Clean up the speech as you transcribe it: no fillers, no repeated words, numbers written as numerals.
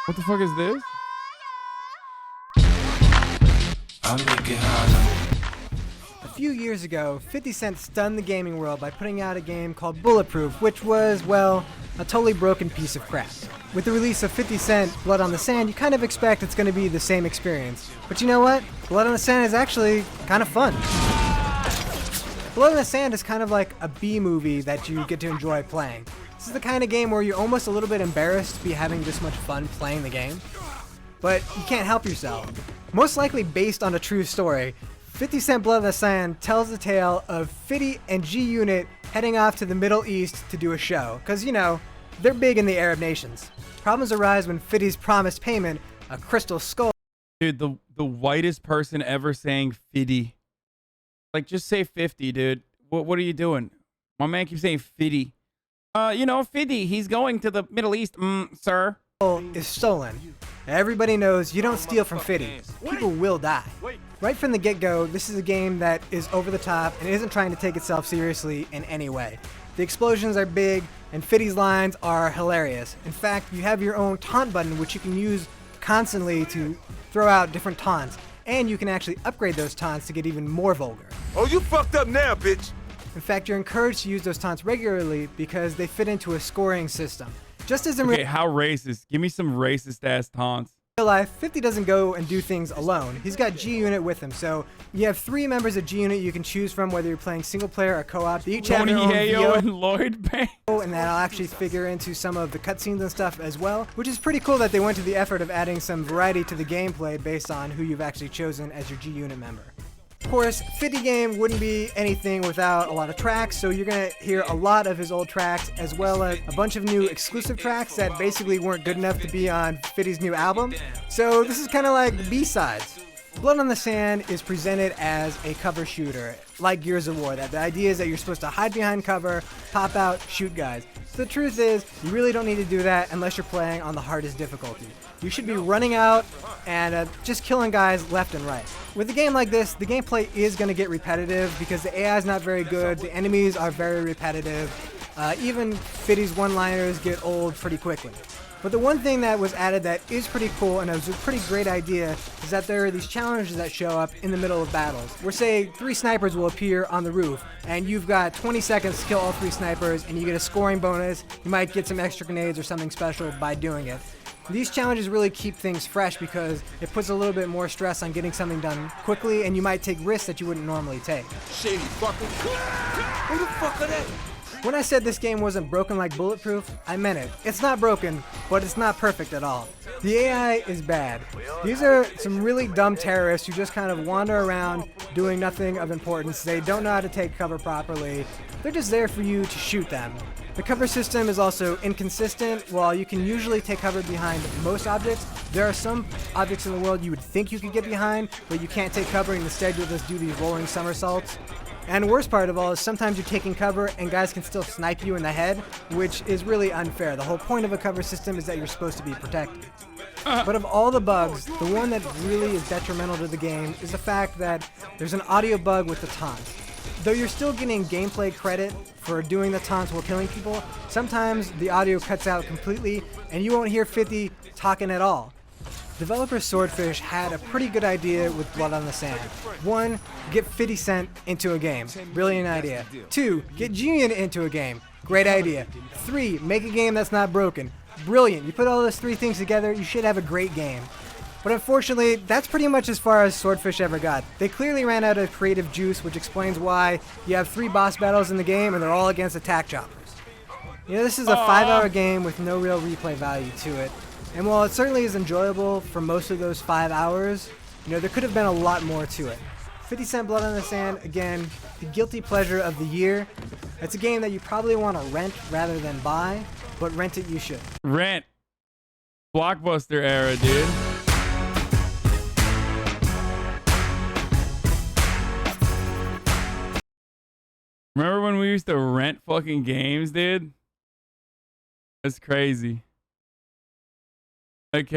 What the fuck is this? A few years ago, 50 Cent stunned the gaming world by putting out a game called Bulletproof, which was, well, a totally broken piece of crap. With the release of 50 Cent Blood on the Sand, you kind of expect it's going to be the same experience. But you know what? Blood on the Sand is actually kind of fun. Blood on the Sand is kind of like a B-movie that you get to enjoy playing. This is the kind of game where you're almost a little bit embarrassed to be having this much fun playing the game. But you can't help yourself. Most likely based on a true story, 50 Cent Blood on the Sand tells the tale of Fitty and G-Unit heading off to the Middle East to do a show. Because, you know, they're big in the Arab nations. Problems arise when Fitty's promised payment, a crystal skull... Dude, the whitest person ever saying 50. Like, just say 50, dude. What are you doing? My man keeps saying 50. You know, 50, he's going to the Middle East, sir. ...is stolen. Everybody knows you don't steal from Fitty. People will die. Right from the get-go, this is a game that is over the top and isn't trying to take itself seriously in any way. The explosions are big, and Fitty's lines are hilarious. In fact, you have your own taunt button, which you can use constantly to throw out different taunts. And you can actually upgrade those taunts to get even more vulgar. Oh, you fucked up now, bitch! In fact, you're encouraged to use those taunts regularly because they fit into a scoring system. Just as in Okay, how racist? Give me some racist-ass taunts. real life, 50 doesn't go and do things alone. He's got G-Unit with him, so you have 3 members of G-Unit you can choose from, whether you're playing single player or co-op. They each have Tony their own Yayo VO, and Lloyd Banks. and that'll actually figure into some of the cutscenes and stuff as well, which is pretty cool that they went to the effort of adding some variety to the gameplay based on who you've actually chosen as your G-Unit member. Of course, 50 game wouldn't be anything without a lot of tracks, so you're going to hear a lot of his old tracks, as well as a bunch of new exclusive tracks that basically weren't good enough to be on 50's new album. So this is kind of like the B-sides. Blood on the Sand is presented as a cover shooter, like Gears of War. That the idea is that you're supposed to hide behind cover, pop out, shoot guys. So the truth is, you really don't need to do that unless you're playing on the hardest difficulty. You should be running out and just killing guys left and right. With a game like this, the gameplay is going to get repetitive because the AI is not very good, the enemies are very repetitive, even Fitty's one-liners get old pretty quickly. But the one thing that was added that is pretty cool and it was a pretty great idea is that there are these challenges that show up in the middle of battles. Where say 3 snipers will appear on the roof and you've got 20 seconds to kill all 3 snipers and you get a scoring bonus. You might get some extra grenades or something special by doing it. These challenges really keep things fresh because it puts a little bit more stress on getting something done quickly and you might take risks that you wouldn't normally take. Shady fucker. Who the fuck are that? When I said this game wasn't broken like Bulletproof, I meant it. It's not broken, but it's not perfect at all. The AI is bad. These are some really dumb terrorists who just kind of wander around doing nothing of importance. They don't know how to take cover properly. They're just there for you to shoot them. The cover system is also inconsistent. While you can usually take cover behind most objects, there are some objects in the world you would think you could get behind, but you can't take cover and instead you'll just do these rolling somersaults. And the worst part of all is sometimes you're taking cover and guys can still snipe you in the head, which is really unfair. The whole point of a cover system is that you're supposed to be protected. But of all the bugs, the one that really is detrimental to the game is the fact that there's an audio bug with the taunts. Though you're still getting gameplay credit for doing the taunts while killing people, sometimes the audio cuts out completely and you won't hear 50 talking at all. Developer Swordfish had a pretty good idea with Blood on the Sand. 1, get 50 Cent into a game. Brilliant idea. 2, get G-Unit into a game. Great idea. 3, make a game that's not broken. Brilliant. You put all those 3 things together, you should have a great game. But unfortunately, that's pretty much as far as Swordfish ever got. They clearly ran out of creative juice, which explains why you have 3 boss battles in the game and they're all against attack choppers. You know, this is a 5-hour game with no real replay value to it. And while it certainly is enjoyable for most of those 5 hours, you know, there could have been a lot more to it. 50 Cent Blood on the Sand, again, the guilty pleasure of the year. It's a game that you probably want to rent rather than buy, but rent it you should. Rent. Blockbuster era, dude. Remember when we used to rent fucking games, dude? That's crazy. Okay.